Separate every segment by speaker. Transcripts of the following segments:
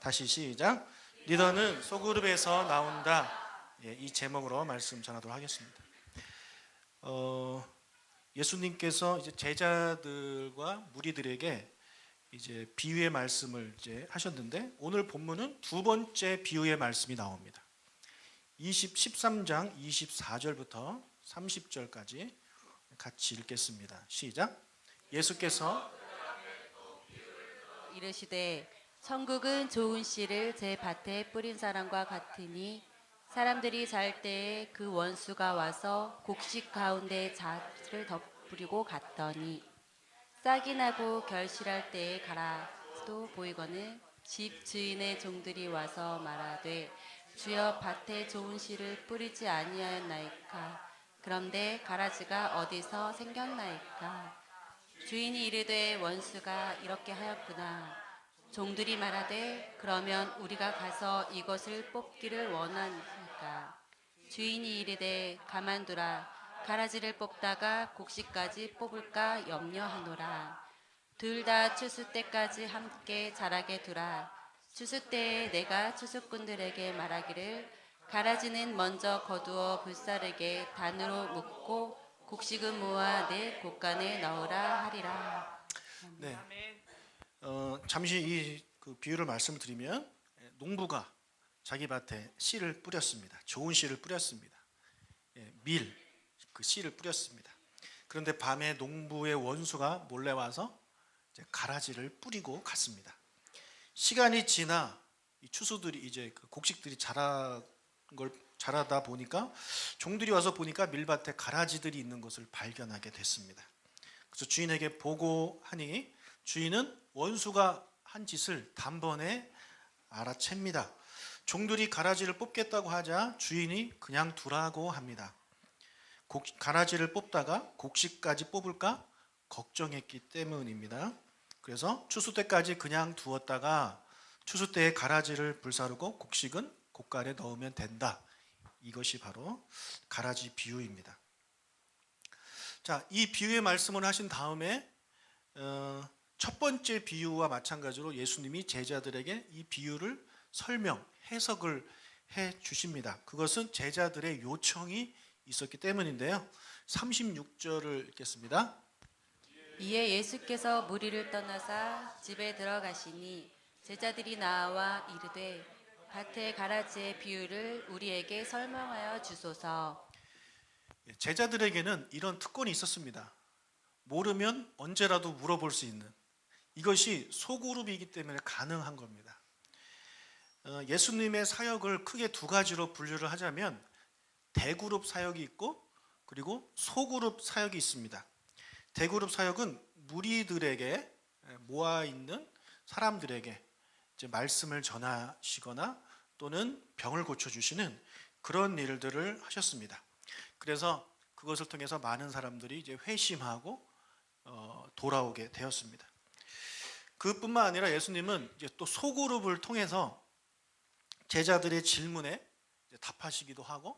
Speaker 1: 다시 시작. 리더는 소그룹에서 나온다. 이 제목으로 말씀 전하도록 하겠습니다. 예수님께서 이제 제자들과 무리들에게 이제 비유의 말씀을 이제 하셨는데, 오늘 본문은 두 번째 비유의 말씀이 나옵니다. 13장 24절부터 30절까지 같이 읽겠습니다. 시작. 예수께서
Speaker 2: 이르시되 천국은 좋은 씨를 제 밭에 뿌린 사람과 같으니 사람들이 잘 때에 그 원수가 와서 곡식 가운데 잣을 덧뿌리고 갔더니 싹이 나고 결실할 때에 가라지도 보이거늘 집 주인의 종들이 와서 말하되 주여 밭에 좋은 씨를 뿌리지 아니하였나이까. 그런데 가라지가 어디서 생겼나이까. 주인이 이르되 원수가 이렇게 하였구나. 종들이 말하되 그러면 우리가 가서 이것을 뽑기를 원하니까. 주인이 이르되 가만두라. 가라지를 뽑다가 곡식까지 뽑을까 염려하노라. 둘 다 추수 때까지 함께 자라게 두라. 추수 때에 내가 추수꾼들에게 말하기를 가라지는 먼저 거두어 불사르게 단으로 묶고 곡식은 모아 내 곡간에 넣으라 하리라.
Speaker 1: 네. 잠시 그 비유를 말씀을 드리면, 농부가 자기 밭에 씨를 뿌렸습니다. 좋은 씨를 뿌렸습니다. 그 씨를 뿌렸습니다. 그런데 밤에 농부의 원수가 몰래 와서 이제 가라지를 뿌리고 갔습니다. 시간이 지나 이 추수들이 이제 그 곡식들이 자라다 보니까 종들이 와서 보니까 밀밭에 가라지들이 있는 것을 발견하게 됐습니다. 그래서 주인에게 보고하니 주인은 원수가 한 짓을 단번에 알아챕니다. 종들이 가라지를 뽑겠다고 하자 주인이 그냥 두라고 합니다. 가라지를 뽑다가 곡식까지 뽑을까 걱정했기 때문입니다. 그래서 추수 때까지 그냥 두었다가 추수 때에 가라지를 불사르고 곡식은 곡간에 넣으면 된다. 이것이 바로 가라지 비유입니다. 자, 이 비유의 말씀을 하신 다음에 첫 번째 비유와 마찬가지로 예수님이 제자들에게 이 비유를 해석을 해 주십니다. 그것은 제자들의 요청이 있었기 때문인데요. 36절을 읽겠습니다.
Speaker 2: 이에 예수께서 무리를 떠나사 집에 들어가시니 제자들이 나와 이르되 밭의 가라지의 비유를 우리에게 설명하여 주소서.
Speaker 1: 제자들에게는 이런 특권이 있었습니다. 모르면 언제라도 물어볼 수 있는, 이것이 소그룹이기 때문에 가능한 겁니다. 예수님의 사역을 크게 두 가지로 분류를 하자면 대그룹 사역이 있고 그리고 소그룹 사역이 있습니다. 대그룹 사역은 무리들에게, 모아 있는 사람들에게 이제 말씀을 전하시거나 또는 병을 고쳐주시는 그런 일들을 하셨습니다. 그래서 그것을 통해서 많은 사람들이 이제 회심하고 돌아오게 되었습니다. 그뿐만 아니라 예수님은 이제 또 소그룹을 통해서 제자들의 질문에 답하시기도 하고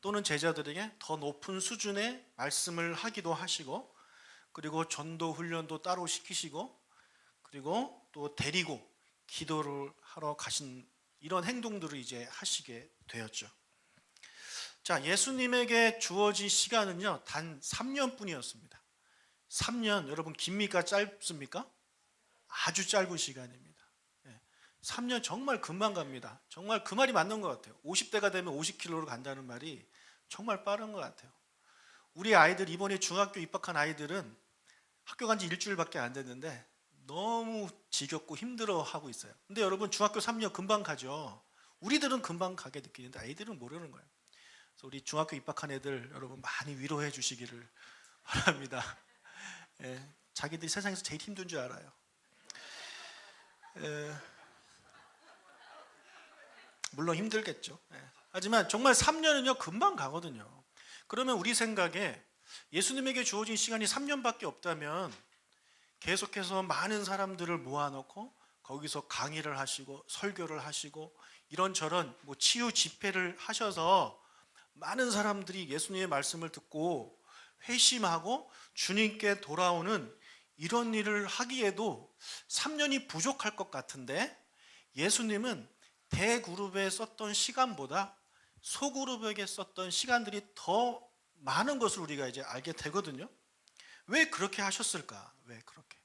Speaker 1: 또는 제자들에게 더 높은 수준의 말씀을 하기도 하시고, 그리고 전도 훈련도 따로 시키시고, 그리고 또 데리고 기도를 하러 가신 이런 행동들을 이제 하시게 되었죠. 자, 예수님에게 주어진 시간은요 단 3년뿐이었습니다. 3년, 여러분 깁니까 짧습니까? 아주 짧은 시간입니다. 3년 정말 금방 갑니다. 정말 그 말이 맞는 것 같아요. 50대가 되면 50km로 간다는 말이 정말 빠른 것 같아요. 우리 아이들, 이번에 중학교 입학한 아이들은 학교 간 지 일주일밖에 안 됐는데 너무 지겹고 힘들어하고 있어요. 근데 여러분 중학교 3년 금방 가죠. 우리들은 금방 가게 느끼는데 아이들은 모르는 거예요. 그래서 우리 중학교 입학한 애들 여러분 많이 위로해 주시기를 바랍니다. 자기들이 세상에서 제일 힘든 줄 알아요. 물론 힘들겠죠. 하지만 정말 3년은요 금방 가거든요. 그러면 우리 생각에 예수님에게 주어진 시간이 3년밖에 없다면 계속해서 많은 사람들을 모아놓고 거기서 강의를 하시고 설교를 하시고 이런저런 치유 집회를 하셔서 많은 사람들이 예수님의 말씀을 듣고 회심하고 주님께 돌아오는 이런 일을 하기에도 3년이 부족할 것 같은데, 예수님은 대그룹에 썼던 시간보다 소그룹에게 썼던 시간들이 더 많은 것을 우리가 이제 알게 되거든요. 왜 그렇게 하셨을까? 왜 그렇게?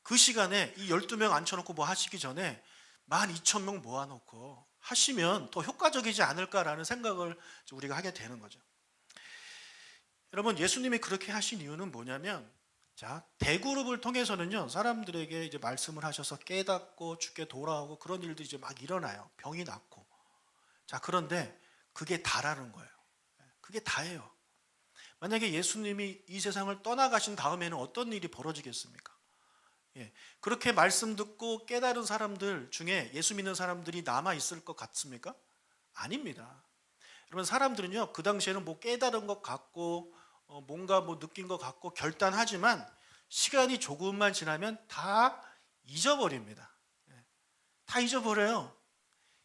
Speaker 1: 그 시간에 이 12명 앉혀놓고 뭐 하시기 전에 12,000명 모아놓고 하시면 더 효과적이지 않을까라는 생각을 우리가 하게 되는 거죠. 여러분, 예수님이 그렇게 하신 이유는 뭐냐면, 자, 대그룹을 통해서는요, 사람들에게 이제 말씀을 하셔서 깨닫고 죽게 돌아오고 그런 일들이 이제 막 일어나요. 병이 낫고. 자, 그런데 그게 다라는 거예요. 그게 다예요. 만약에 예수님이 이 세상을 떠나가신 다음에는 어떤 일이 벌어지겠습니까? 그렇게 말씀 듣고 깨달은 사람들 중에 예수 믿는 사람들이 남아 있을 것 같습니까? 아닙니다. 여러분, 사람들은요, 그 당시에는 뭐 깨달은 것 같고 뭔가 뭐 느낀 것 같고 결단하지만 시간이 조금만 지나면 다 잊어버립니다. 다 잊어버려요.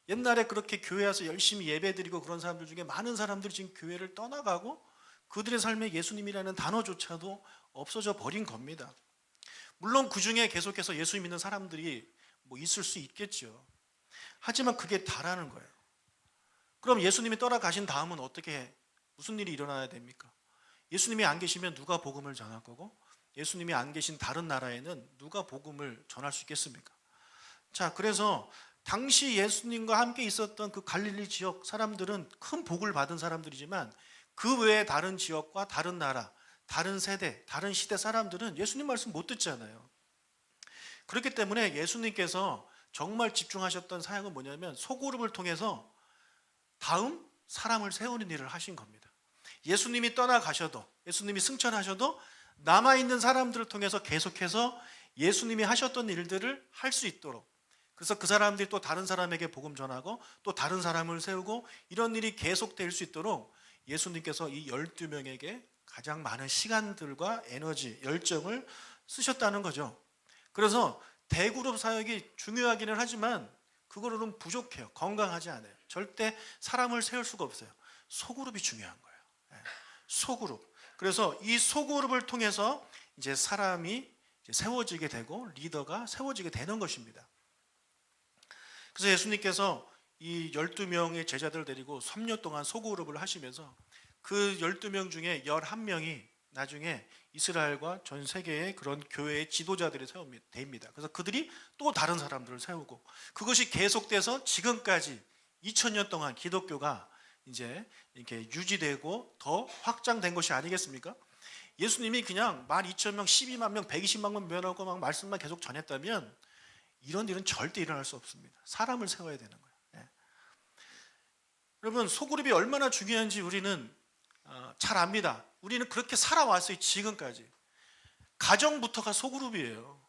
Speaker 1: 옛날에 그렇게 교회 와서 열심히 예배드리고 그런 사람들 중에 많은 사람들이 지금 교회를 떠나가고 그들의 삶에 예수님이라는 단어조차도 없어져 버린 겁니다. 물론 그 중에 계속해서 예수 믿는 사람들이 뭐 있을 수 있겠죠. 하지만 그게 다라는 거예요. 그럼 예수님이 떠나가신 다음은 어떻게, 무슨 일이 일어나야 됩니까? 예수님이 안 계시면 누가 복음을 전할 거고, 예수님이 안 계신 다른 나라에는 누가 복음을 전할 수 있겠습니까? 자, 그래서 당시 예수님과 함께 있었던 그 갈릴리 지역 사람들은 큰 복을 받은 사람들이지만 그 외에 다른 지역과 다른 나라, 다른 세대, 다른 시대 사람들은 예수님 말씀 못 듣잖아요. 그렇기 때문에 예수님께서 정말 집중하셨던 사역은 뭐냐면 소그룹을 통해서 다음 사람을 세우는 일을 하신 겁니다. 예수님이 떠나가셔도, 예수님이 승천하셔도 남아있는 사람들을 통해서 계속해서 예수님이 하셨던 일들을 할 수 있도록, 그래서 그 사람들이 또 다른 사람에게 복음 전하고 또 다른 사람을 세우고 이런 일이 계속될 수 있도록 예수님께서 이 12명에게 가장 많은 시간들과 에너지, 열정을 쓰셨다는 거죠. 그래서 대그룹 사역이 중요하기는 하지만 그거로는 부족해요. 건강하지 않아요. 절대 사람을 세울 수가 없어요. 소그룹이 중요한 거예요. 소그룹. 그래서 이 소그룹을 통해서 이제 사람이 이제 세워지게 되고 리더가 세워지게 되는 것입니다. 그래서 예수님께서 이 12명의 제자들을 데리고 3년 동안 소그룹을 하시면서 그 12명 중에 11명이 나중에 이스라엘과 전 세계의 그런 교회의 지도자들이 됩니다. 그래서 그들이 또 다른 사람들을 세우고 그것이 계속돼서 지금까지 2000년 동안 기독교가 이제 이렇게 유지되고 더 확장된 것이 아니겠습니까? 예수님이 그냥 12,000명, 12만 명, 120만 명 면하고 막 말씀만 계속 전했다면 이런 일은 절대 일어날 수 없습니다. 사람을 세워야 되는 거예요. 여러분, 소그룹이 얼마나 중요한지 우리는 잘 압니다. 우리는 그렇게 살아왔어요. 지금까지. 가정부터가 소그룹이에요.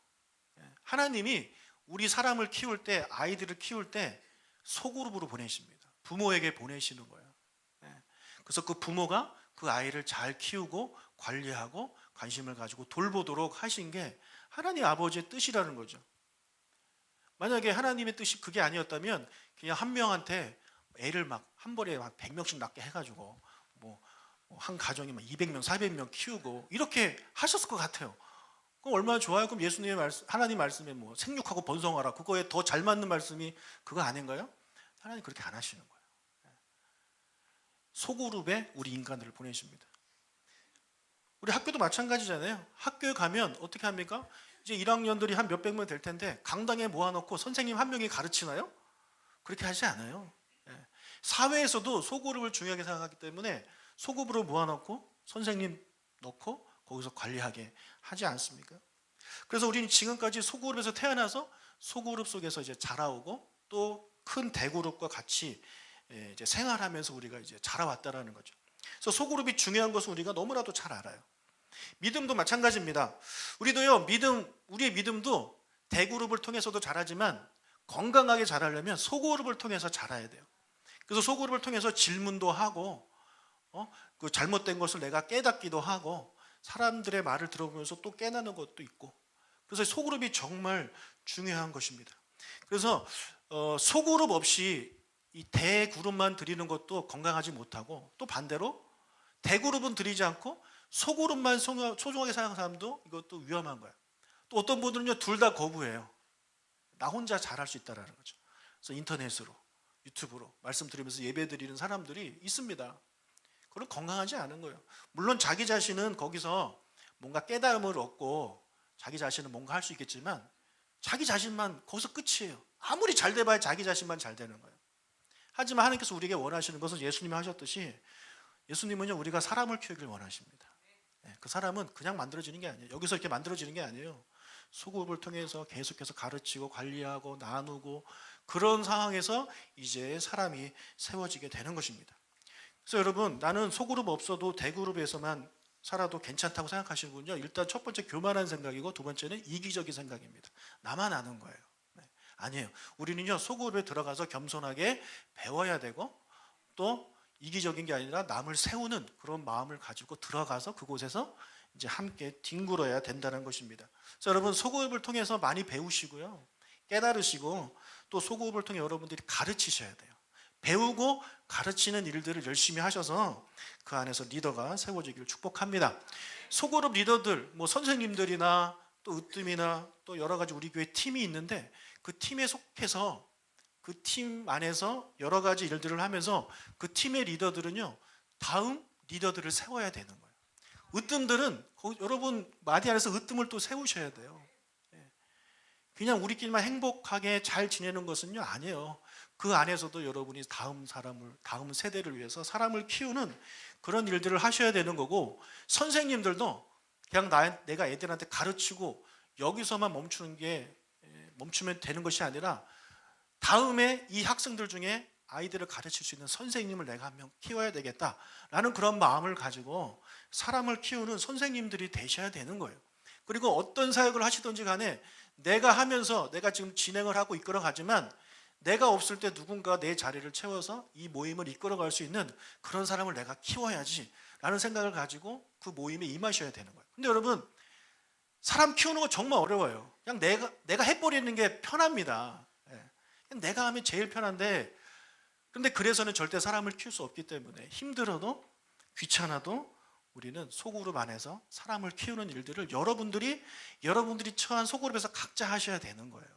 Speaker 1: 하나님이 우리 사람을 키울 때, 아이들을 키울 때 소그룹으로 보내십니다. 부모에게 보내시는 거예요. 그래서 그 부모가 그 아이를 잘 키우고 관리하고 관심을 가지고 돌보도록 하신 게 하나님 아버지의 뜻이라는 거죠. 만약에 하나님의 뜻이 그게 아니었다면 그냥 한 명한테 애를 막 한 번에 막 100명씩 낳게 해가지고 뭐 한 가정이 막 200명, 400명 키우고 이렇게 하셨을 것 같아요. 그럼 얼마나 좋아요? 그럼 예수님의 말씀, 하나님 말씀에 뭐 생육하고 번성하라, 그거에 더 잘 맞는 말씀이 그거 아닌가요? 하나님 그렇게 안 하시는 거예요. 소그룹에 우리 인간들을 보내십니다. 우리 학교도 마찬가지잖아요. 학교에 가면 어떻게 합니까? 이제 1학년들이 한 몇백 명 될 텐데 강당에 모아놓고 선생님 한 명이 가르치나요? 그렇게 하지 않아요. 사회에서도 소그룹을 중요하게 생각하기 때문에 소그룹으로 모아놓고 선생님 넣고 거기서 관리하게 하지 않습니까? 그래서 우리는 지금까지 소그룹에서 태어나서 소그룹 속에서 이제 자라오고 또 큰 대그룹과 같이 이제 생활하면서 우리가 이제 자라왔다라는 거죠. 그래서 소그룹이 중요한 것은 우리가 너무나도 잘 알아요. 믿음도 마찬가지입니다. 우리도요, 우리의 믿음도 대그룹을 통해서도 자라지만 건강하게 자라려면 소그룹을 통해서 자라야 돼요. 그래서 소그룹을 통해서 질문도 하고, 그 잘못된 것을 내가 깨닫기도 하고, 사람들의 말을 들어보면서 또 깨닫는 것도 있고, 그래서 소그룹이 정말 중요한 것입니다. 그래서 소그룹 없이 이 대그룹만 드리는 것도 건강하지 못하고, 또 반대로 대그룹은 드리지 않고 소그룹만 소중하게 생각하는 사람도 이것도 위험한 거예요. 또 어떤 분들은요, 둘 다 거부해요. 나 혼자 잘할 수 있다라는 거죠. 그래서 인터넷으로, 유튜브로 말씀 드리면서 예배 드리는 사람들이 있습니다. 그건 건강하지 않은 거예요. 물론 자기 자신은 거기서 뭔가 깨달음을 얻고 자기 자신은 뭔가 할 수 있겠지만 자기 자신만 거기서 끝이에요. 아무리 잘 돼봐야 자기 자신만 잘 되는 거예요. 하지만 하나님께서 우리에게 원하시는 것은 예수님이 하셨듯이 예수님은요, 우리가 사람을 키우길 원하십니다. 그 사람은 그냥 만들어지는 게 아니에요. 여기서 이렇게 만들어지는 게 아니에요. 소그룹을 통해서 계속해서 가르치고 관리하고 나누고 그런 상황에서 이제 사람이 세워지게 되는 것입니다. 그래서 여러분, 나는 소그룹 없어도 대그룹에서만 살아도 괜찮다고 생각하시는 분은요, 일단 첫 번째 교만한 생각이고 두 번째는 이기적인 생각입니다. 나만 아는 거예요. 아니에요. 우리는요, 소그룹에 들어가서 겸손하게 배워야 되고 또 이기적인 게 아니라 남을 세우는 그런 마음을 가지고 들어가서 그곳에서 이제 함께 뒹굴어야 된다는 것입니다. 그래서 여러분, 소그룹을 통해서 많이 배우시고요, 깨달으시고 또 소그룹을 통해 여러분들이 가르치셔야 돼요. 배우고 가르치는 일들을 열심히 하셔서 그 안에서 리더가 세워지기를 축복합니다. 소그룹 리더들, 뭐 선생님들이나 또 으뜸이나 또 여러 가지 우리 교회 팀이 있는데 그 팀에 속해서 그 팀 안에서 여러 가지 일들을 하면서 그 팀의 리더들은요, 다음 리더들을 세워야 되는 거예요. 으뜸들은 여러분 마디 안에서 으뜸을 또 세우셔야 돼요. 그냥 우리끼리만 행복하게 잘 지내는 것은요, 아니에요. 그 안에서도 여러분이 다음 세대를 위해서 사람을 키우는 그런 일들을 하셔야 되는 거고, 선생님들도 그냥 내가 애들한테 가르치고 여기서만 멈추면 되는 것이 아니라 다음에 이 학생들 중에 아이들을 가르칠 수 있는 선생님을 내가 한 명 키워야 되겠다라는 그런 마음을 가지고 사람을 키우는 선생님들이 되셔야 되는 거예요. 그리고 어떤 사역을 하시든지 간에 내가 하면서 내가 지금 진행을 하고 이끌어 가지만 내가 없을 때 누군가 내 자리를 채워서 이 모임을 이끌어갈 수 있는 그런 사람을 내가 키워야지 라는 생각을 가지고 그 모임에 임하셔야 되는 거예요. 근데 여러분, 사람 키우는 거 정말 어려워요. 그냥 내가 해버리는 게 편합니다. 그냥 내가 하면 제일 편한데, 근데 그래서는 절대 사람을 키울 수 없기 때문에 힘들어도 귀찮아도 우리는 소그룹 안에서 사람을 키우는 일들을 여러분들이 처한 소그룹에서 각자 하셔야 되는 거예요.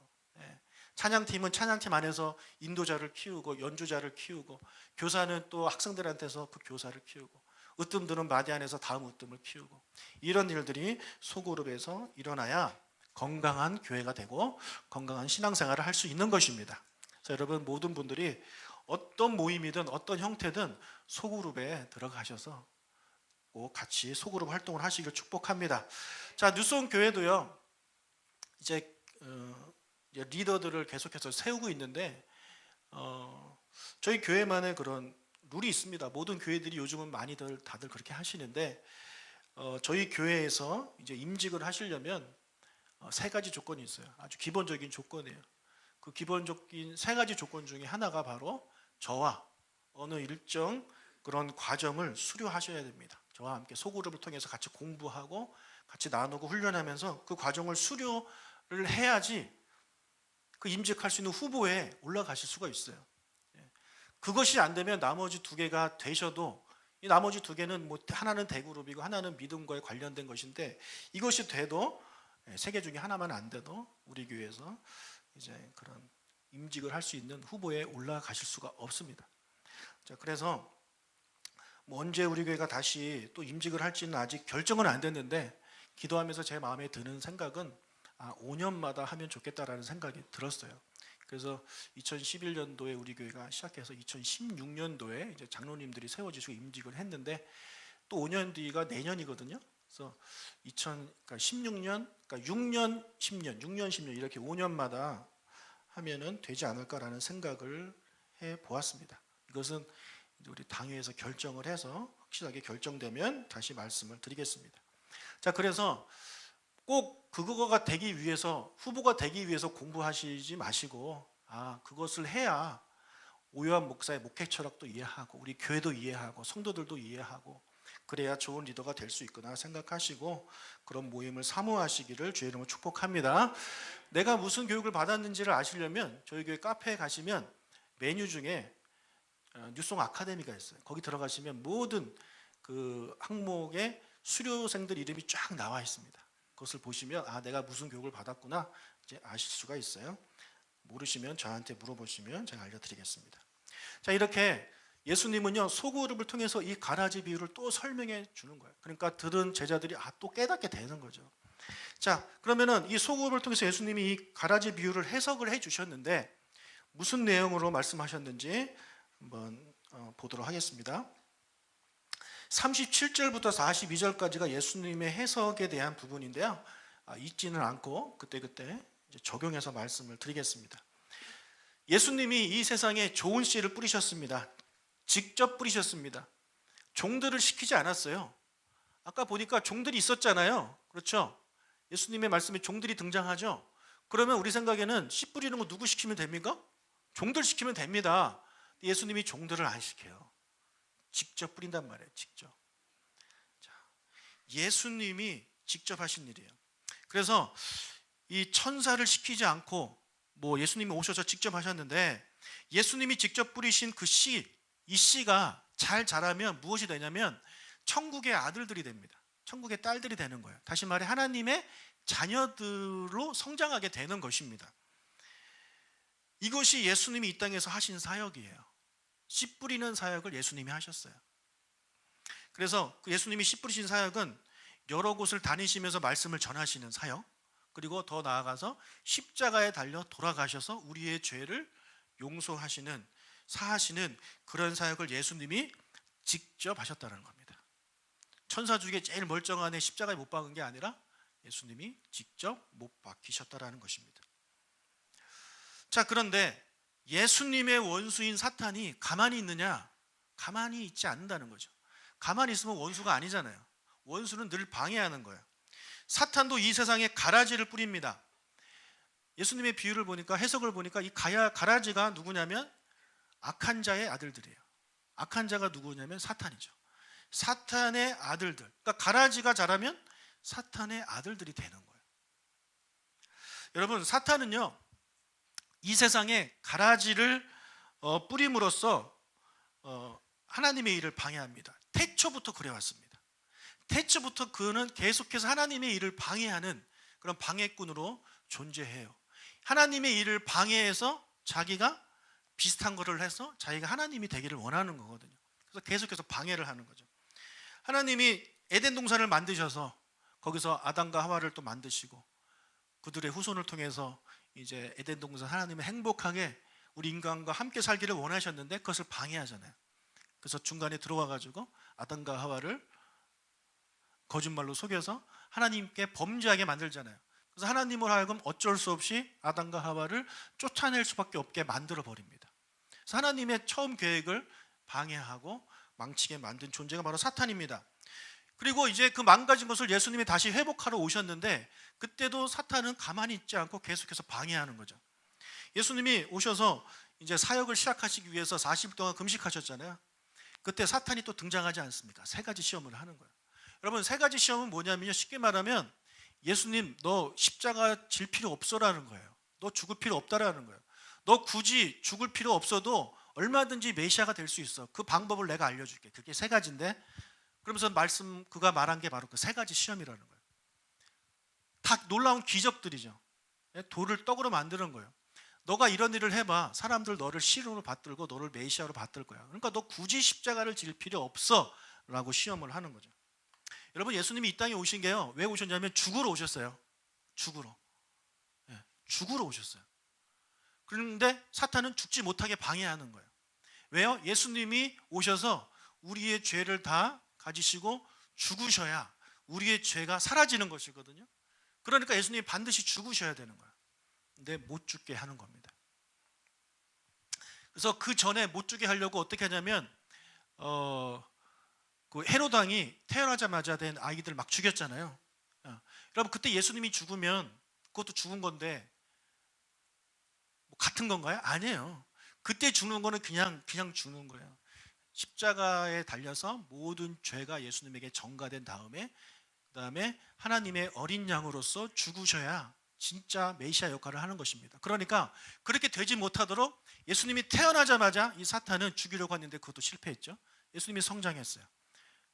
Speaker 1: 찬양팀은 찬양팀 안에서 인도자를 키우고 연주자를 키우고, 교사는 또 학생들한테서 그 교사를 키우고, 으뜸들은 마디 안에서 다음 으뜸을 키우고, 이런 일들이 소그룹에서 일어나야 건강한 교회가 되고 건강한 신앙생활을 할 수 있는 것입니다. 그래서 여러분, 모든 분들이 어떤 모임이든 어떤 형태든 소그룹에 들어가셔서 꼭 같이 소그룹 활동을 하시길 축복합니다. 자, 뉴스온 교회도요, 이제 리더들을 계속해서 세우고 있는데 저희 교회만의 그런 룰이 있습니다. 모든 교회들이 요즘은 다들 그렇게 하시는데 저희 교회에서 이제 임직을 하시려면 세 가지 조건이 있어요. 아주 기본적인 조건이에요. 그 기본적인 세 가지 조건 중에 하나가 바로 저와 어느 일정 그런 과정을 수료하셔야 됩니다. 저와 함께 소그룹을 통해서 같이 공부하고 같이 나누고 훈련하면서 그 과정을 수료를 해야지 그 임직할 수 있는 후보에 올라가실 수가 있어요. 그것이 안 되면 나머지 두 개가 되셔도, 이 나머지 두 개는 뭐 하나는 대그룹이고 하나는 믿음과에 관련된 것인데, 이것이 돼도 세 개 중에 하나만 안 돼도 우리 교회에서 이제 그런 임직을 할 수 있는 후보에 올라가실 수가 없습니다. 자, 그래서 뭐 언제 우리 교회가 다시 또 임직을 할지는 아직 결정은 안 됐는데, 기도하면서 제 마음에 드는 생각은 5년마다 하면 좋겠다라는 생각이 들었어요. 그래서 2011년도에 우리 교회가 시작해서 2016년도에 이제 장로님들이 세워지시고 임직을 했는데, 또 5년 뒤가 내년이거든요. 그래서 2016년, 그러니까 6년, 10년, 6년, 10년 이렇게 5년마다 하면은 되지 않을까라는 생각을 해 보았습니다. 이것은 우리 당회에서 결정을 해서 확실하게 결정되면 다시 말씀을 드리겠습니다. 자, 그래서 꼭 그거가 되기 위해서, 후보가 되기 위해서 공부하시지 마시고, 그것을 해야 오요한 목사의 목회 철학도 이해하고 우리 교회도 이해하고 성도들도 이해하고 그래야 좋은 리더가 될 수 있구나 생각하시고 그런 모임을 사모하시기를 주의 이름으로 축복합니다. 내가 무슨 교육을 받았는지를 아시려면 저희 교회 카페에 가시면 메뉴 중에 뉴송 아카데미가 있어요. 거기 들어가시면 모든 그 항목의 수료생들 이름이 쫙 나와 있습니다. 그것을 보시면 내가 무슨 교육을 받았구나 이제 아실 수가 있어요. 모르시면 저한테 물어보시면 제가 알려드리겠습니다. 자, 이렇게 예수님은요 소그룹을 통해서 이 가라지 비유를 또 설명해 주는 거예요. 그러니까 들은 제자들이 또 깨닫게 되는 거죠. 자, 그러면은 이 소그룹을 통해서 예수님이 이 가라지 비유를 해석을 해 주셨는데 무슨 내용으로 말씀하셨는지 한번 보도록 하겠습니다. 37절부터 42절까지가 예수님의 해석에 대한 부분인데요. 잊지는 않고 그때그때 이제 적용해서 말씀을 드리겠습니다. 예수님이 이 세상에 좋은 씨를 뿌리셨습니다. 직접 뿌리셨습니다. 종들을 시키지 않았어요. 아까 보니까 종들이 있었잖아요. 그렇죠? 예수님의 말씀에 종들이 등장하죠. 그러면 우리 생각에는 씨 뿌리는 거 누구 시키면 됩니까? 종들 시키면 됩니다. 예수님이 종들을 안 시켜요. 직접 뿌린단 말이에요. 직접. 자, 예수님이 직접 하신 일이에요. 그래서 이 천사를 시키지 않고 예수님이 오셔서 직접 하셨는데 예수님이 직접 뿌리신 그 씨, 이 씨가 잘 자라면 무엇이 되냐면 천국의 아들들이 됩니다. 천국의 딸들이 되는 거예요. 다시 말해 하나님의 자녀들로 성장하게 되는 것입니다. 이것이 예수님이 이 땅에서 하신 사역이에요. 씨 뿌리는 사역을 예수님이 하셨어요. 그래서 그 예수님이 씨 뿌리신 사역은 여러 곳을 다니시면서 말씀을 전하시는 사역, 그리고 더 나아가서 십자가에 달려 돌아가셔서 우리의 죄를 용서하시는, 사하시는 그런 사역을 예수님이 직접 하셨다는 겁니다. 천사 중에 제일 멀쩡한 애 십자가에 못 박은 게 아니라 예수님이 직접 못 박히셨다라는 것입니다. 자, 그런데 예수님의 원수인 사탄이 가만히 있느냐? 가만히 있지 않는다는 거죠. 가만히 있으면 원수가 아니잖아요. 원수는 늘 방해하는 거예요. 사탄도 이 세상에 가라지를 뿌립니다. 예수님의 비유를 보니까, 해석을 보니까 이 가라지가 누구냐면 악한 자의 아들들이에요. 악한 자가 누구냐면 사탄이죠. 사탄의 아들들. 그러니까 가라지가 자라면 사탄의 아들들이 되는 거예요. 여러분, 사탄은요 이 세상에 가라지를 뿌림으로써 하나님의 일을 방해합니다. 태초부터 그래왔습니다. 태초부터 그는 계속해서 하나님의 일을 방해하는 그런 방해꾼으로 존재해요. 하나님의 일을 방해해서 자기가 비슷한 거를 해서 자기가 하나님이 되기를 원하는 거거든요. 그래서 계속해서 방해를 하는 거죠. 하나님이 에덴 동산을 만드셔서 거기서 아담과 하와를 또 만드시고 그들의 후손을 통해서 이제 에덴 동산 하나님은 행복하게 우리 인간과 함께 살기를 원하셨는데 그것을 방해하잖아요. 그래서 중간에 들어와 가지고 아담과 하와를 거짓말로 속여서 하나님께 범죄하게 만들잖아요. 그래서 하나님을 하여금 어쩔 수 없이 아담과 하와를 쫓아낼 수밖에 없게 만들어 버립니다. 그래서 하나님의 처음 계획을 방해하고 망치게 만든 존재가 바로 사탄입니다. 그리고 이제 그 망가진 것을 예수님이 다시 회복하러 오셨는데 그때도 사탄은 가만히 있지 않고 계속해서 방해하는 거죠. 예수님이 오셔서 이제 사역을 시작하시기 위해서 40일 동안 금식하셨잖아요. 그때 사탄이 또 등장하지 않습니까? 세 가지 시험을 하는 거예요. 여러분, 세 가지 시험은 뭐냐면요, 쉽게 말하면 예수님 너 십자가 질 필요 없어라는 거예요. 너 죽을 필요 없다라는 거예요. 너 굳이 죽을 필요 없어도 얼마든지 메시아가 될 수 있어. 그 방법을 내가 알려줄게. 그게 세 가지인데, 그러면서 그가 말한 게 바로 그 세 가지 시험이라는 거예요. 다 놀라운 기적들이죠. 돌을 떡으로 만드는 거예요. 너가 이런 일을 해봐. 사람들 너를 시론으로 받들고 너를 메시아로 받들 거야. 그러니까 너 굳이 십자가를 질 필요 없어 라고 시험을 하는 거죠. 여러분, 예수님이 이 땅에 오신 게요, 왜 오셨냐면 죽으러 오셨어요. 죽으러. 죽으러 오셨어요. 그런데 사탄은 죽지 못하게 방해하는 거예요. 왜요? 예수님이 오셔서 우리의 죄를 다 가지시고 죽으셔야 우리의 죄가 사라지는 것이거든요. 그러니까 예수님이 반드시 죽으셔야 되는 거예요. 근데 못 죽게 하는 겁니다. 그래서 그 전에 못 죽게 하려고 어떻게 하냐면 그 헤롯 왕이 태어나자마자 된 아이들 막 죽였잖아요. 여러분, 그때 예수님이 죽으면 그것도 죽은 건데 뭐 같은 건가요? 아니에요. 그때 죽는 거는 그냥 죽는 거예요. 십자가에 달려서 모든 죄가 예수님에게 전가된 다음에 그다음에 하나님의 어린 양으로서 죽으셔야 진짜 메시아 역할을 하는 것입니다. 그러니까 그렇게 되지 못하도록 예수님이 태어나자마자 이 사탄은 죽이려고 했는데 그것도 실패했죠. 예수님이 성장했어요.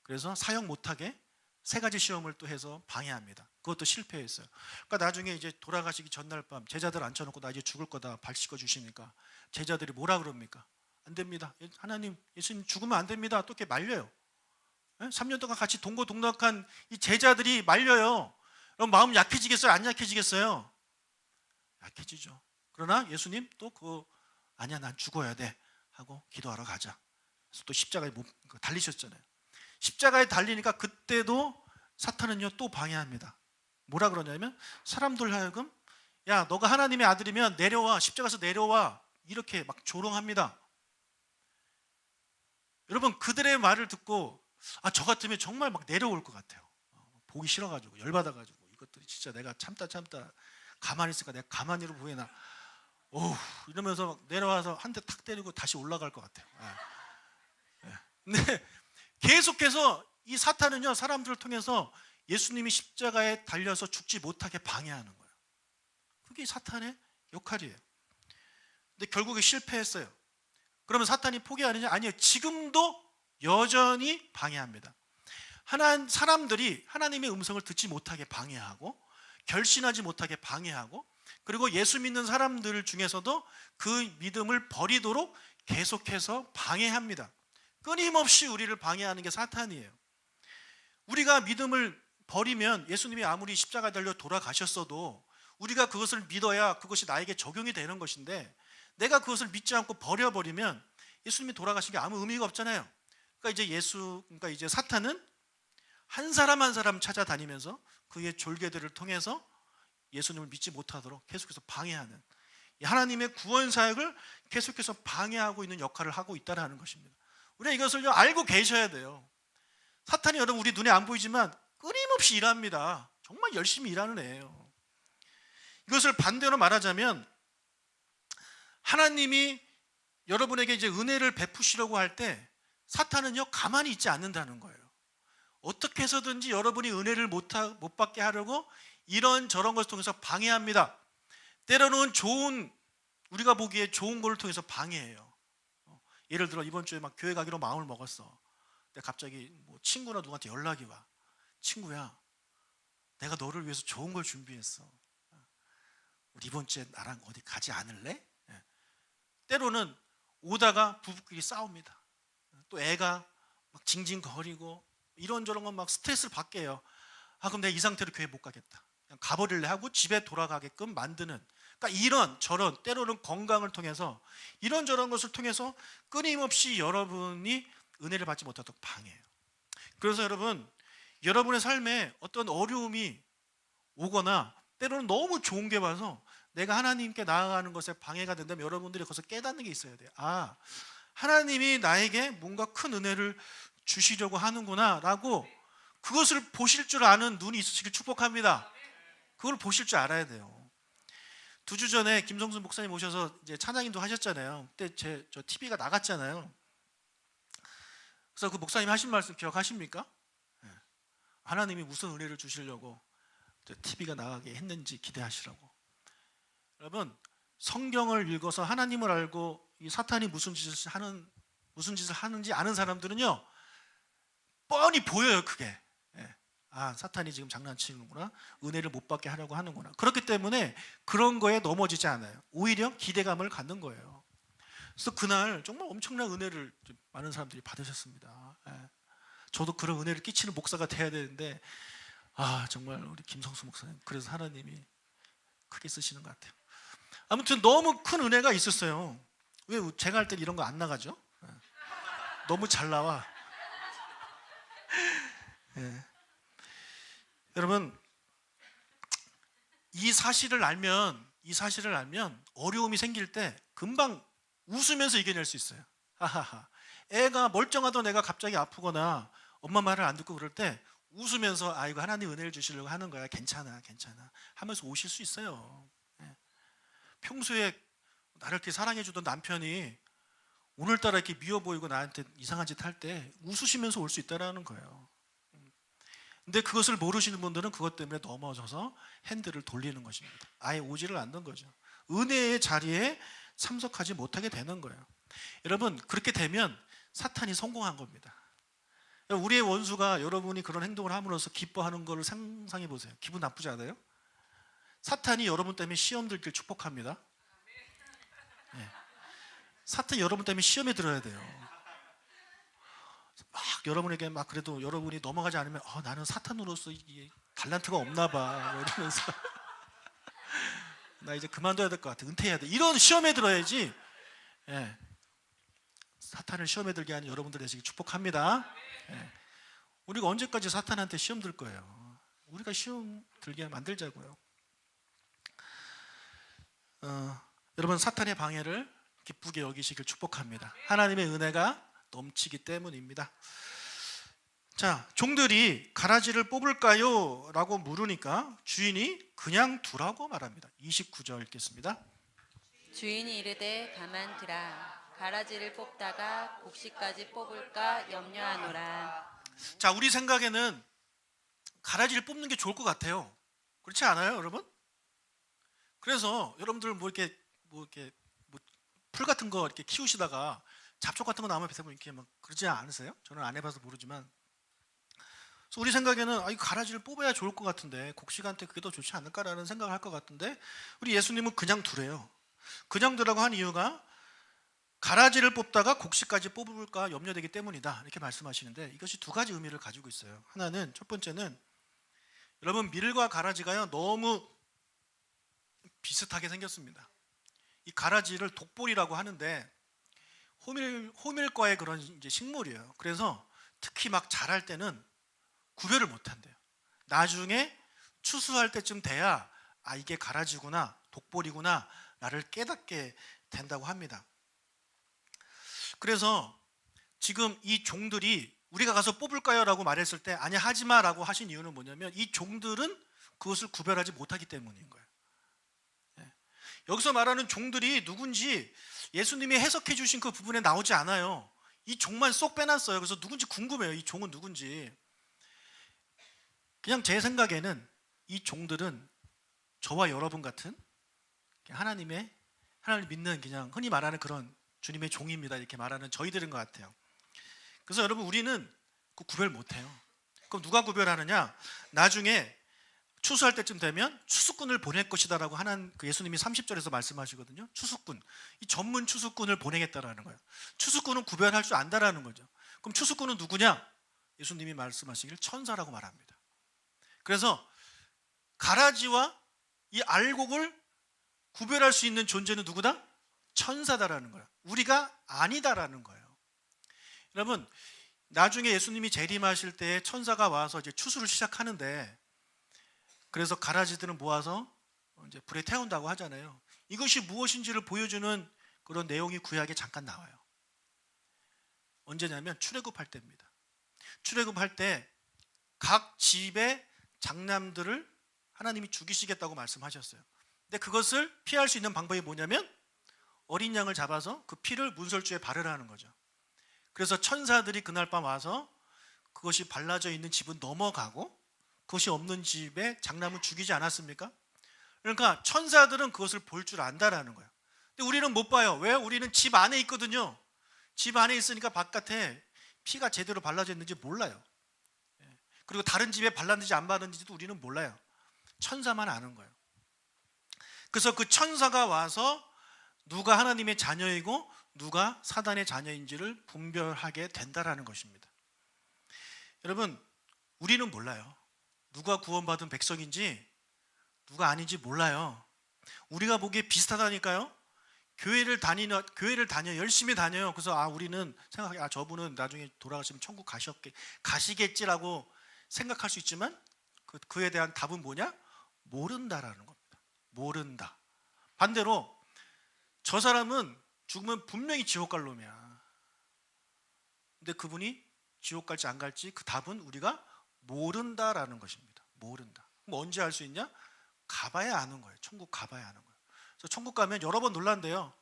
Speaker 1: 그래서 사역 못하게 세 가지 시험을 또 해서 방해합니다. 그것도 실패했어요. 그러니까 나중에 이제 돌아가시기 전날 밤 제자들 앉혀놓고 나 이제 죽을 거다 발 씻어 주시니까 제자들이 뭐라 그럽니까? 안 됩니다. 하나님, 예수님 죽으면 안 됩니다. 또 이렇게 말려요. 3년 동안 같이 동고동락한 이 제자들이 말려요. 그럼 마음 약해지겠어요? 안 약해지겠어요? 약해지죠. 그러나 예수님 또 아니야, 난 죽어야 돼 하고 기도하러 가자. 그래서 또 십자가에 달리셨잖아요. 십자가에 달리니까 그때도 사탄은요 또 방해합니다. 뭐라 그러냐면 사람들 하여금 야, 너가 하나님의 아들이면 내려와, 십자가에서 내려와, 이렇게 막 조롱합니다. 여러분, 그들의 말을 듣고 저 같으면 정말 막 내려올 것 같아요. 보기 싫어가지고 열받아가지고 이것들이 진짜 내가 참다 가만히 있으니까 내가 가만히로 보이나 이러면서 막 내려와서 한 대 탁 때리고 다시 올라갈 것 같아요. 근데 계속해서 이 사탄은요 사람들을 통해서 예수님이 십자가에 달려서 죽지 못하게 방해하는 거예요. 그게 사탄의 역할이에요. 근데 결국에 실패했어요. 그러면 사탄이 포기하느냐? 아니요. 지금도 여전히 방해합니다. 사람들이 하나님의 음성을 듣지 못하게 방해하고 결신하지 못하게 방해하고 그리고 예수 믿는 사람들 중에서도 그 믿음을 버리도록 계속해서 방해합니다. 끊임없이 우리를 방해하는 게 사탄이에요. 우리가 믿음을 버리면 예수님이 아무리 십자가에 달려 돌아가셨어도 우리가 그것을 믿어야 그것이 나에게 적용이 되는 것인데 내가 그것을 믿지 않고 버려버리면 예수님이 돌아가신 게 아무 의미가 없잖아요. 그러니까 이제 사탄은 한 사람 한 사람 찾아다니면서 그의 졸개들을 통해서 예수님을 믿지 못하도록 계속해서 방해하는 하나님의 구원 사역을 계속해서 방해하고 있는 역할을 하고 있다는 것입니다. 우리가 이것을 알고 계셔야 돼요. 사탄이 여러분 우리 눈에 안 보이지만 끊임없이 일합니다. 정말 열심히 일하는 애예요. 이것을 반대로 말하자면 하나님이 여러분에게 이제 은혜를 베푸시려고 할 때 사탄은요 가만히 있지 않는다는 거예요. 어떻게 해서든지 여러분이 은혜를 못 받게 하려고 이런저런 것을 통해서 방해합니다. 때로는 우리가 보기에 좋은 걸 통해서 방해해요. 예를 들어 이번 주에 막 교회 가기로 마음을 먹었어. 근데 갑자기 친구나 누구한테 연락이 와. 친구야, 내가 너를 위해서 좋은 걸 준비했어. 우리 이번 주에 나랑 어디 가지 않을래? 때로는 오다가 부부끼리 싸웁니다. 또 애가 막 징징거리고 이런저런 건 막 스트레스를 받게 해요. 그럼 내가 이 상태로 교회 못 가겠다. 그냥 가버릴래 하고 집에 돌아가게끔 만드는, 그러니까 이런저런 때로는 건강을 통해서 이런저런 것을 통해서 끊임없이 여러분이 은혜를 받지 못하도록 방해해요. 그래서 여러분의 삶에 어떤 어려움이 오거나 때로는 너무 좋은 게 와서 내가 하나님께 나아가는 것에 방해가 된다면 여러분들이 거기서 깨닫는 게 있어야 돼요. 하나님이 나에게 뭔가 큰 은혜를 주시려고 하는구나 라고 그것을 보실 줄 아는 눈이 있으시길 축복합니다. 그걸 보실 줄 알아야 돼요. 2주 전에 김성순 목사님 오셔서 이제 찬양인도 하셨잖아요. 그때 저 TV가 나갔잖아요. 그래서 그 목사님 하신 말씀 기억하십니까? 하나님이 무슨 은혜를 주시려고 TV가 나가게 했는지 기대하시라고. 여러분, 성경을 읽어서 하나님을 알고 이 사탄이 무슨 짓을 하는지 아는 사람들은요 뻔히 보여요. 그게 사탄이 지금 장난치는구나, 은혜를 못 받게 하려고 하는구나. 그렇기 때문에 그런 거에 넘어지지 않아요. 오히려 기대감을 갖는 거예요. 그래서 그날 정말 엄청난 은혜를 많은 사람들이 받으셨습니다. 저도 그런 은혜를 끼치는 목사가 돼야 되는데 정말 우리 김성수 목사님 그래서 하나님이 크게 쓰시는 것 같아요. 아무튼 너무 큰 은혜가 있었어요. 왜 제가 할 때 이런 거 안 나가죠? 너무 잘 나와. 여러분, 이 사실을 알면 어려움이 생길 때 금방 웃으면서 이겨낼 수 있어요. 애가 멀쩡하던 애가 갑자기 아프거나 엄마 말을 안 듣고 그럴 때 웃으면서 이거 하나님 은혜를 주시려고 하는 거야, 괜찮아 하면서 오실 수 있어요. 평소에 나를 이렇게 사랑해 주던 남편이 오늘따라 이렇게 미워 보이고 나한테 이상한 짓 할 때 웃으시면서 올 수 있다는 거예요. 근데 그것을 모르시는 분들은 그것 때문에 넘어져서 핸들을 돌리는 것입니다. 아예 오지를 않는 거죠. 은혜의 자리에 참석하지 못하게 되는 거예요. 여러분, 그렇게 되면 사탄이 성공한 겁니다. 우리의 원수가 여러분이 그런 행동을 함으로써 기뻐하는 것을 상상해 보세요. 기분 나쁘지 않아요? 사탄이 여러분 때문에 시험 들길 축복합니다. 네. 사탄이 여러분 때문에 시험에 들어야 돼요. 막 여러분에게 막 그래도 여러분이 넘어가지 않으면 나는 사탄으로서 이게 달란트가 없나 봐 뭐 이러면서 나 이제 그만둬야 될 것 같아, 은퇴해야 돼, 이런 시험에 들어야지. 예. 사탄을 시험에 들게 하는 여러분들 되시길 축복합니다. 예. 우리가 언제까지 사탄한테 시험 들 거예요? 우리가 시험 들게 만들자고요. 여러분, 사탄의 방해를 기쁘게 여기시길 축복합니다. 하나님의 은혜가 넘치기 때문입니다. 자, 종들이 가라지를 뽑을까요? 라고 물으니까 주인이 그냥 두라고 말합니다. 29절 읽겠습니다.
Speaker 2: 주인이 이르되 가만두라. 가라지를 뽑다가 곡식까지 뽑을까 염려하노라.
Speaker 1: 자, 우리 생각에는 가라지를 뽑는 게 좋을 것 같아요. 그렇지 않아요, 여러분? 그래서 여러분들 뭐 풀 같은 거 이렇게 키우시다가 잡초 같은 거 나오면 뱉어보면 이렇게 막 그러지 않으세요? 저는 안 해봐서 모르지만. 그래서 우리 생각에는 이 가라지를 뽑아야 좋을 것 같은데, 곡식한테 그게 더 좋지 않을까라는 생각을 할 것 같은데, 우리 예수님은 그냥 두래요. 그냥 두라고 한 이유가 가라지를 뽑다가 곡식까지 뽑을까 염려되기 때문이다, 이렇게 말씀하시는데, 이것이 두 가지 의미를 가지고 있어요. 하나는, 첫 번째는 여러분, 밀과 가라지가요 너무 비슷하게 생겼습니다. 이 가라지를 독보리라고 하는데 호밀과의 그런 이제 식물이에요. 그래서 특히 막 자랄 때는 구별을 못 한대요. 나중에 추수할 때쯤 돼야 이게 가라지구나, 독보리구나 나를 깨닫게 된다고 합니다. 그래서 지금 이 종들이 우리가 가서 뽑을까요? 라고 말했을 때 아니, 하지마 라고 하신 이유는 뭐냐면, 이 종들은 그것을 구별하지 못하기 때문인 거예요. 여기서 말하는 종들이 누군지 예수님이 해석해 주신 그 부분에 나오지 않아요. 이 종만 쏙 빼놨어요. 그래서 누군지 궁금해요. 이 종은 누군지. 그냥 제 생각에는 이 종들은 저와 여러분 같은 하나님을 믿는, 그냥 흔히 말하는 그런 주님의 종입니다, 이렇게 말하는 저희들인 것 같아요. 그래서 여러분, 우리는 그 구별 못해요. 그럼 누가 구별하느냐? 나중에 추수할 때쯤 되면 추수꾼을 보낼 것이다 라고 하는 그 예수님이 30절에서 말씀하시거든요. 추수꾼, 이 전문 추수꾼을 보내겠다라는 거예요. 추수꾼은 구별할 줄 안다라는 거죠. 그럼 추수꾼은 누구냐? 예수님이 말씀하시기를 천사라고 말합니다. 그래서 가라지와 이 알곡을 구별할 수 있는 존재는 누구다? 천사다라는 거예요. 우리가 아니다라는 거예요. 여러분, 나중에 예수님이 재림하실 때 천사가 와서 이제 추수를 시작하는데, 그래서 가라지들은 모아서 이제 불에 태운다고 하잖아요. 이것이 무엇인지를 보여주는 그런 내용이 구약에 잠깐 나와요. 언제냐면 출애굽할 때입니다. 출애굽할 때 각 집의 장남들을 하나님이 죽이시겠다고 말씀하셨어요. 근데 그것을 피할 수 있는 방법이 뭐냐면 어린 양을 잡아서 그 피를 문설주에 바르라는 거죠. 그래서 천사들이 그날 밤 와서 그것이 발라져 있는 집은 넘어가고 그것이 없는 집에 장남은 죽이지 않았습니까? 그러니까 천사들은 그것을 볼 줄 안다라는 거예요. 근데 우리는 못 봐요. 왜? 우리는 집 안에 있거든요. 집 안에 있으니까 바깥에 피가 제대로 발라져 있는지 몰라요. 그리고 다른 집에 발랐는지 안 발랐는지도 우리는 몰라요. 천사만 아는 거예요. 그래서 그 천사가 와서 누가 하나님의 자녀이고 누가 사단의 자녀인지를 분별하게 된다라는 것입니다. 여러분, 우리는 몰라요. 누가 구원받은 백성인지 누가 아닌지 몰라요. 우리가 보기에 비슷하다니까요. 교회를 다녀 열심히 다녀요. 그래서 우리는 생각해, 저분은 나중에 돌아가시면 천국 가시겠지라고 생각할 수 있지만 그에 대한 답은 뭐냐? 모른다라는 겁니다. 모른다. 반대로 저 사람은 죽으면 분명히 지옥 갈 놈이야. 근데 그분이 지옥 갈지 안 갈지 그 답은 우리가 모른다라는 것입니다. 모른다. 그럼 언제 알 수 있냐? 가봐야 아는 거예요. 천국 가봐야 아는 거예요. 그래서 천국 가면 여러 번 놀란대요.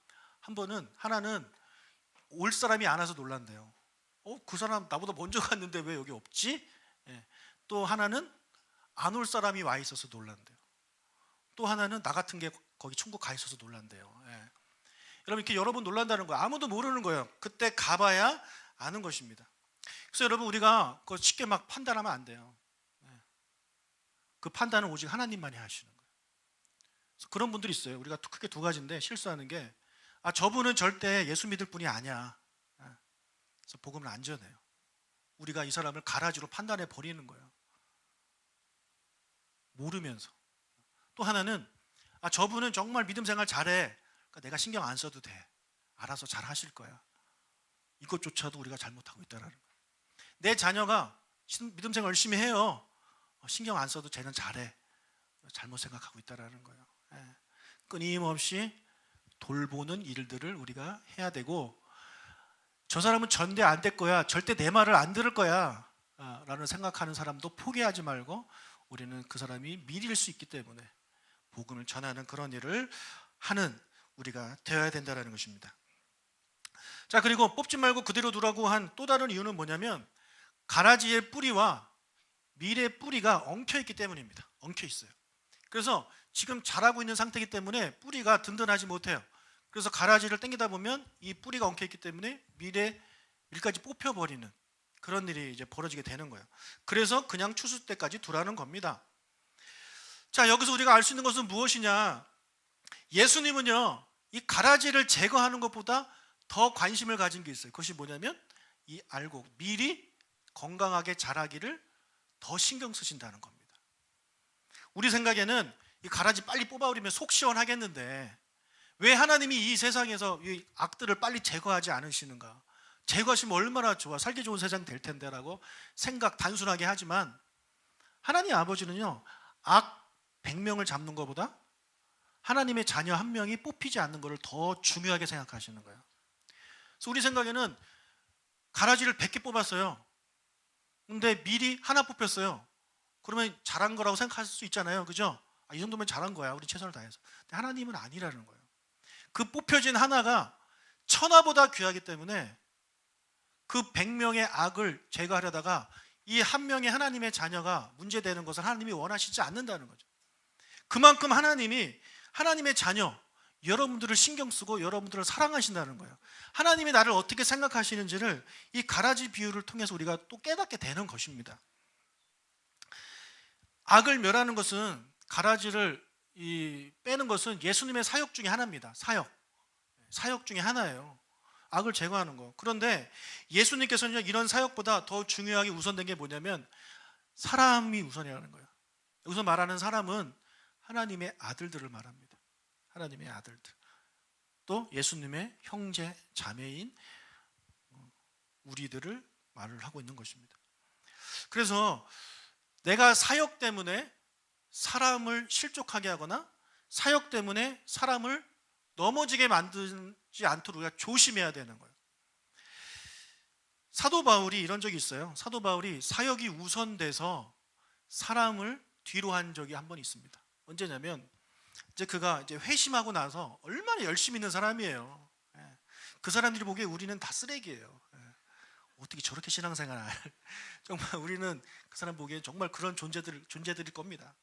Speaker 1: 하나는 올 사람이 안 와서 놀란대요. 그 사람 나보다 먼저 갔는데 왜 여기 없지? 또 하나는 안 올 사람이 와 있어서 놀란대요. 또 하나는 나 같은 게 거기 천국 가 있어서 놀란대요. 여러분, 이렇게 여러 번 놀란다는 거예요. 아무도 모르는 거예요. 그때 가봐야 아는 것입니다. 그래서 여러분 우리가 그거 쉽게 막 판단하면 안 돼요. 그 판단은 오직 하나님만이 하시는 거예요. 그래서 그런 분들이 있어요. 우리가 크게 두 가지인데 실수하는 게 저분은 절대 예수 믿을 분이 아니야. 그래서 복음을 안 전해요. 우리가 이 사람을 가라지로 판단해 버리는 거예요. 모르면서. 또 하나는 저분은 정말 믿음 생활 잘해. 그러니까 내가 신경 안 써도 돼. 알아서 잘 하실 거야. 이것조차도 우리가 잘못하고 있다는 거예요. 내 자녀가 믿음 생활 열심히 해요. 신경 안 써도 쟤는 잘해. 잘못 생각하고 있다는 거예요. 끊임없이 돌보는 일들을 우리가 해야 되고, 저 사람은 전대 안 될 거야. 절대 내 말을 안 들을 거야. 라는 생각하는 사람도 포기하지 말고 우리는 그 사람이 미리일 수 있기 때문에 복음을 전하는 그런 일을 하는 우리가 되어야 된다는 것입니다. 자, 그리고 뽑지 말고 그대로 두라고 한 또 다른 이유는 뭐냐면 가라지의 뿌리와 밀의 뿌리가 엉켜 있기 때문입니다. 엉켜 있어요. 그래서 지금 자라고 있는 상태이기 때문에 뿌리가 든든하지 못해요. 그래서 가라지를 당기다 보면 이 뿌리가 엉켜 있기 때문에 밀까지 뽑혀버리는 그런 일이 이제 벌어지게 되는 거예요. 그래서 그냥 추수 때까지 두라는 겁니다. 자, 여기서 우리가 알 수 있는 것은 무엇이냐? 예수님은요, 이 가라지를 제거하는 것보다 더 관심을 가진 게 있어요. 그것이 뭐냐면 이 알곡, 밀이 건강하게 자라기를 더 신경 쓰신다는 겁니다. 우리 생각에는 이 가라지 빨리 뽑아버리면 속 시원하겠는데 왜 하나님이 이 세상에서 이 악들을 빨리 제거하지 않으시는가? 제거하시면 얼마나 좋아, 살기 좋은 세상 될 텐데라고 생각 단순하게 하지만 하나님 아버지는요, 악 100명을 잡는 것보다 하나님의 자녀 한 명이 뽑히지 않는 것을 더 중요하게 생각하시는 거예요. 그래서 우리 생각에는 가라지를 100개 뽑았어요. 근데 밀이 하나 뽑혔어요. 그러면 잘한 거라고 생각할 수 있잖아요. 그죠? 이 정도면 잘한 거야. 우리 최선을 다해서. 근데 하나님은 아니라는 거예요. 그 뽑혀진 하나가 천하보다 귀하기 때문에 그 100명의 악을 제거하려다가 이 한 명의 하나님의 자녀가 문제되는 것을 하나님이 원하시지 않는다는 거죠. 그만큼 하나님이 하나님의 자녀, 여러분들을 신경 쓰고 여러분들을 사랑하신다는 거예요. 하나님이 나를 어떻게 생각하시는지를 이 가라지 비유를 통해서 우리가 또 깨닫게 되는 것입니다. 악을 멸하는 것은, 가라지를 빼는 것은 예수님의 사역 중에 하나입니다. 사역 중에 하나예요. 악을 제거하는 거. 그런데 예수님께서는 이런 사역보다 더 중요하게 우선된 게 뭐냐면 사람이 우선이라는 거예요. 여기서 말하는 사람은 하나님의 아들들을 말합니다. 하나님의 아들들. 또 예수님의 형제, 자매인 우리들을 말을 하고 있는 것입니다. 그래서 내가 사역 때문에 사람을 실족하게 하거나 사역 때문에 사람을 넘어지게 만들지 않도록 우리가 조심해야 되는 거예요. 사도 바울이 이런 적이 있어요. 사도 바울이 사역이 우선돼서 사람을 뒤로 한 적이 한 번 있습니다. 언제냐면 이제 그가 이제 회심하고 나서 얼마나 열심히 있는 사람이에요. 그 사람들이 보기에 우리는 다 쓰레기예요. 어떻게 저렇게 신앙생활을 정말 우리는 그 사람 보기에 정말 그런 존재들일 겁니다.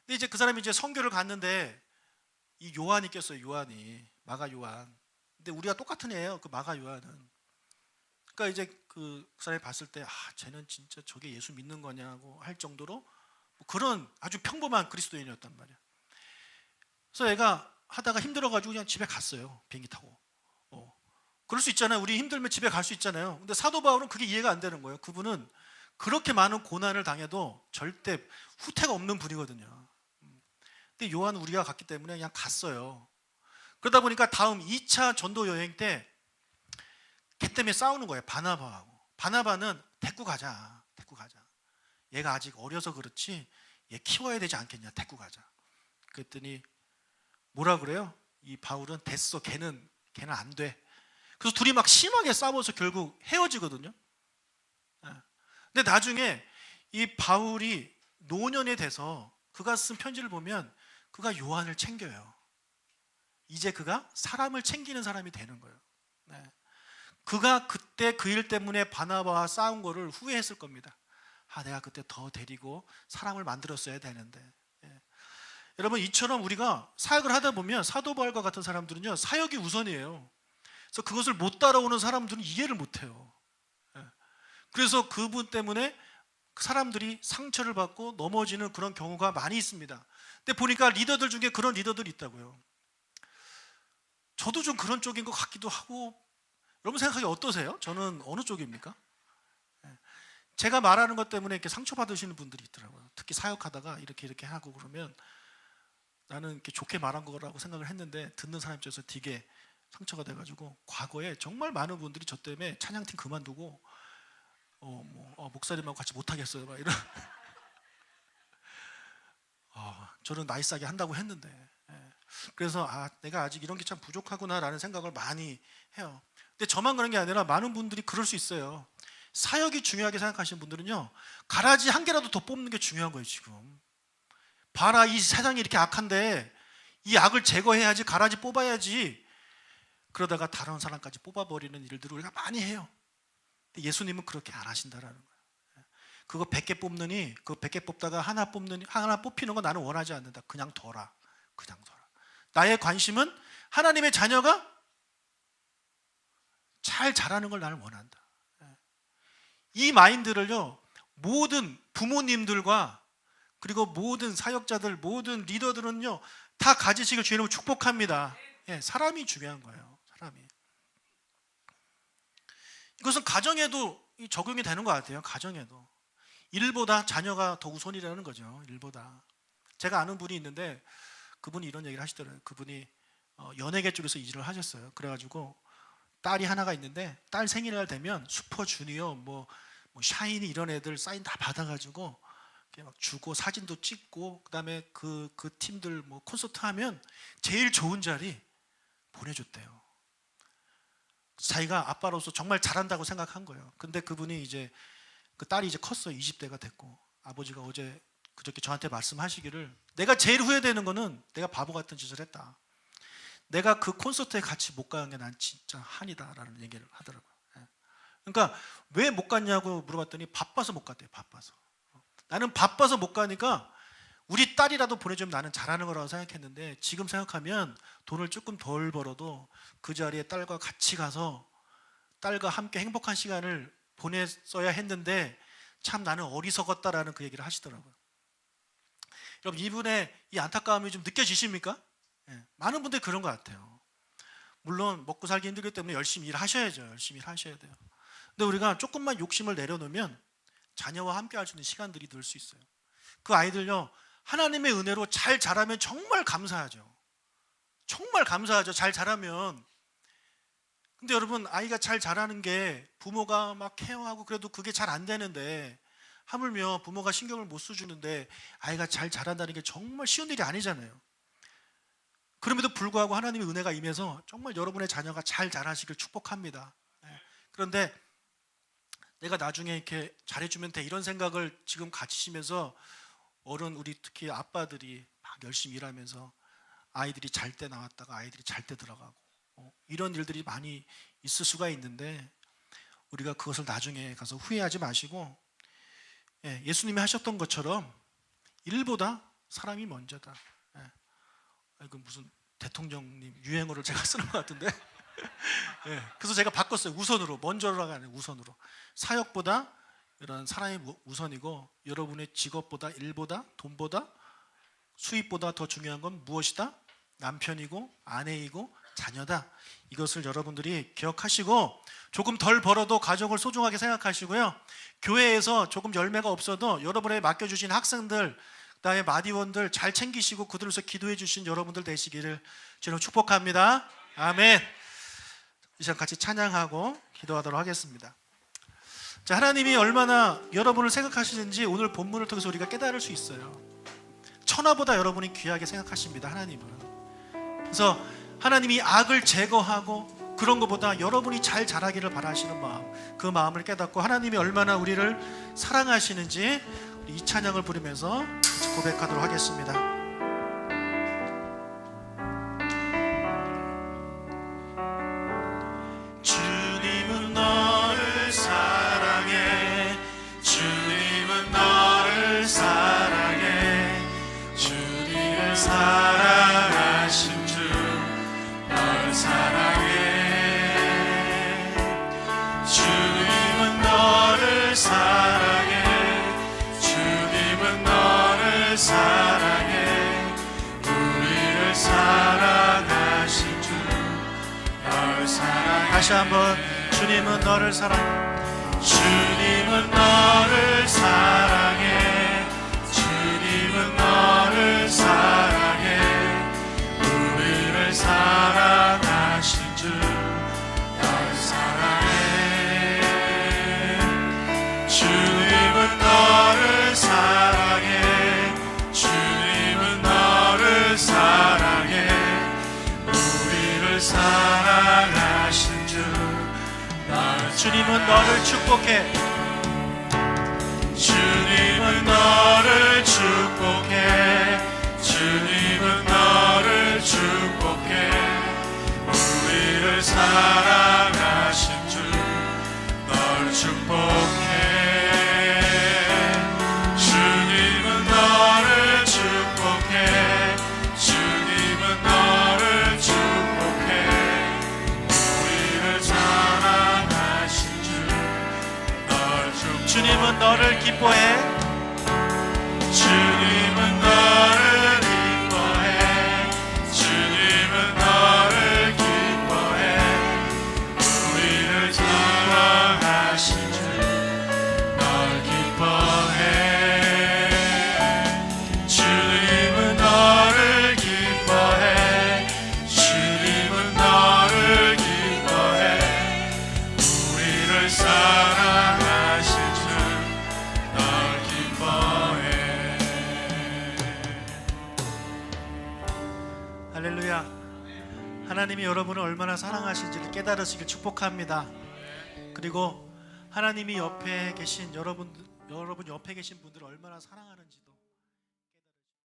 Speaker 1: 근데 이제 그 사람이 이제 선교를 갔는데 이 요한이 꼈어요. 요한이, 마가 요한. 근데 우리가 똑같은 애예요. 그 마가 요한은. 그러니까 이제 그 사람이 봤을 때 쟤는 진짜 저게 예수 믿는 거냐고 할 정도로 뭐 그런 아주 평범한 그리스도인이었단 말이야. 그래서 애가 하다가 힘들어가지고 그냥 집에 갔어요. 비행기 타고. 그럴 수 있잖아요. 우리 힘들면 집에 갈 수 있잖아요. 근데 사도 바울은 그게 이해가 안 되는 거예요. 그분은 그렇게 많은 고난을 당해도 절대 후퇴가 없는 분이거든요. 근데 요한은 우리가 갔기 때문에 그냥 갔어요. 그러다 보니까 다음 2차 전도 여행 때 걔 때문에 싸우는 거예요. 바나바하고. 바나바는 데리고 가자. 얘가 아직 어려서 그렇지 얘 키워야 되지 않겠냐. 데리고 가자. 그랬더니 뭐라 그래요? 이 바울은 됐어. 걔는 안 돼. 그래서 둘이 막 심하게 싸워서 결국 헤어지거든요. 근데 나중에 이 바울이 노년이 돼서 그가 쓴 편지를 보면 그가 요한을 챙겨요. 이제 그가 사람을 챙기는 사람이 되는 거예요. 그가 그때 그 일 때문에 바나바와 싸운 거를 후회했을 겁니다. 내가 그때 더 데리고 사람을 만들었어야 되는데. 여러분, 이처럼 우리가 사역을 하다 보면 사도 바울과 같은 사람들은요, 사역이 우선이에요. 그래서 그것을 못 따라오는 사람들은 이해를 못 해요. 그래서 그분 때문에 사람들이 상처를 받고 넘어지는 그런 경우가 많이 있습니다. 근데 보니까 리더들 중에 그런 리더들이 있다고요. 저도 좀 그런 쪽인 것 같기도 하고. 여러분 생각하기 어떠세요? 저는 어느 쪽입니까? 제가 말하는 것 때문에 이렇게 상처받으시는 분들이 있더라고요. 특히 사역하다가 이렇게 하고 그러면 나는 이렇게 좋게 말한 거라고 생각을 했는데 듣는 사람 입장에서 되게 상처가 돼가지고, 과거에 정말 많은 분들이 저 때문에 찬양팀 그만두고 목사님하고 같이 못하겠어요 막 이런 저는 나이스하게 한다고 했는데, 그래서 내가 아직 이런 게 참 부족하구나라는 생각을 많이 해요. 근데 저만 그런 게 아니라 많은 분들이 그럴 수 있어요. 사역이 중요하게 생각하시는 분들은요, 가라지 한 개라도 더 뽑는 게 중요한 거예요. 지금 봐라, 이 세상이 이렇게 악한데 이 악을 제거해야지, 가라지 뽑아야지. 그러다가 다른 사람까지 뽑아버리는 일들을 우리가 많이 해요. 근데 예수님은 그렇게 안 하신다라는 거예요. 그거 100개 뽑느니 그거 100개 뽑다가 하나 뽑히는 거 나는 원하지 않는다. 그냥 둬라. 나의 관심은 하나님의 자녀가 잘 자라는 걸 나는 원한다. 이 마인드를요, 모든 부모님들과 그리고 모든 사역자들, 모든 리더들은요 다 가지시길 주님으로 축복합니다. 사람이 중요한 거예요. 사람이. 이것은 가정에도 적용이 되는 것 같아요. 가정에도 일보다 자녀가 더 우선이라는 거죠. 일보다. 제가 아는 분이 있는데 그분이 이런 얘기를 하시더라고요. 그분이 연예계 쪽에서 일을 하셨어요. 그래가지고 딸이 하나가 있는데 딸 생일날 되면 슈퍼주니어 뭐 샤이니 이런 애들 사인 다 받아가지고 막 주고 사진도 찍고, 그다음에 그 팀들 뭐 콘서트 하면 제일 좋은 자리 보내줬대요. 자기가 아빠로서 정말 잘한다고 생각한 거예요. 근데 그분이 이제 그 딸이 이제 컸어요. 20대가 됐고, 아버지가 그저께 저한테 말씀하시기를, 내가 제일 후회되는 거는 내가 바보 같은 짓을 했다. 내가 그 콘서트에 같이 못 가는 게 난 진짜 한이다라는 얘기를 하더라고요. 그러니까 왜 못 갔냐고 물어봤더니 바빠서 못 갔대요. 바빠서. 나는 바빠서 못 가니까 우리 딸이라도 보내주면 나는 잘하는 거라고 생각했는데, 지금 생각하면 돈을 조금 덜 벌어도 그 자리에 딸과 같이 가서 딸과 함께 행복한 시간을 보냈어야 했는데 참 나는 어리석었다라는 그 얘기를 하시더라고요. 여러분, 이분의 이 안타까움이 좀 느껴지십니까? 많은 분들이 그런 것 같아요. 물론 먹고 살기 힘들기 때문에 열심히 일하셔야죠. 열심히 일하셔야 돼요. 근데 우리가 조금만 욕심을 내려놓으면 자녀와 함께 할 수 있는 시간들이 늘 수 있어요. 그 아이들요, 하나님의 은혜로 잘 자라면 정말 감사하죠. 정말 감사하죠. 잘 자라면. 근데 여러분, 아이가 잘 자라는 게 부모가 막 케어하고 그래도 그게 잘 안 되는데, 하물며 부모가 신경을 못 써주는데 아이가 잘 자란다는 게 정말 쉬운 일이 아니잖아요. 그럼에도 불구하고 하나님의 은혜가 임해서 정말 여러분의 자녀가 잘 자라시길 축복합니다. 그런데 내가 나중에 이렇게 잘해주면 돼, 이런 생각을 지금 가지시면서 어른, 우리 특히 아빠들이 막 열심히 일하면서 아이들이 잘 때 나왔다가 아이들이 잘 때 들어가고 이런 일들이 많이 있을 수가 있는데, 우리가 그것을 나중에 가서 후회하지 마시고, 예수님이 하셨던 것처럼 일보다 사람이 먼저다. 이거 무슨 대통령님 유행어를 제가 쓰는 것 같은데 그래서 제가 바꿨어요. 우선으로, 먼저라가 아니라 우선으로. 사역보다 이런 사람이 우선이고, 여러분의 직업보다, 일보다, 돈보다, 수입보다 더 중요한 건 무엇이다? 남편이고 아내이고 자녀다. 이것을 여러분들이 기억하시고, 조금 덜 벌어도 가족을 소중하게 생각하시고요, 교회에서 조금 열매가 없어도 여러분의 맡겨주신 학생들, 그다음에 마디원들 잘 챙기시고 그들로서 기도해 주신 여러분들 되시기를 저는 축복합니다. 아멘. 이 시간 같이 찬양하고 기도하도록 하겠습니다. 자, 하나님이 얼마나 여러분을 생각하시는지 오늘 본문을 통해서 우리가 깨달을 수 있어요. 천하보다 여러분이 귀하게 생각하십니다. 하나님은. 그래서 하나님이 악을 제거하고 그런 것보다 여러분이 잘 자라기를 바라시는 마음, 그 마음을 깨닫고 하나님이 얼마나 우리를 사랑하시는지 우리 이 찬양을 부르면서 고백하도록 하겠습니다. 주님은 너를 사랑해, 주님은 너를 사랑해, 주님을 사랑하신 주 널 사랑해, 주님은 너를 사랑해 주님은 너를 사랑해 우리를 사랑하신 주 널 사랑해 다시 한번 주님은 너를 사랑해 주님은 너를 사랑해 주님은 너를 사랑해 우리를 사랑하신 주 널 사랑해 주님은 너를 사랑해 주님은 너를 사랑해 우리를 사랑하신 주 주님은 너를 축복해 주님은 너를 축복해 주님은 너를 축복해 우리를 사랑하신 주 널 축복해 주님은 너를 축복해 주님은 너를 축복해 우리를 사랑하신 주 널 축복해 주님은 너를 기뻐해 주님은 너를 기뻐해 주님은 너를 기뻐해 우리를 사랑하신 주 널 기뻐해 주님은 너를 기뻐해 주님은 너를 기뻐해 우리를 사랑하신 주 널 기뻐해 할렐루야 하나님이 여러분을 얼마나 사랑하신지를 깨달으시길 축복합니다. 그리고 하나님이 옆에 계신 여러분 옆에 계신 분들을 얼마나 사랑하는지도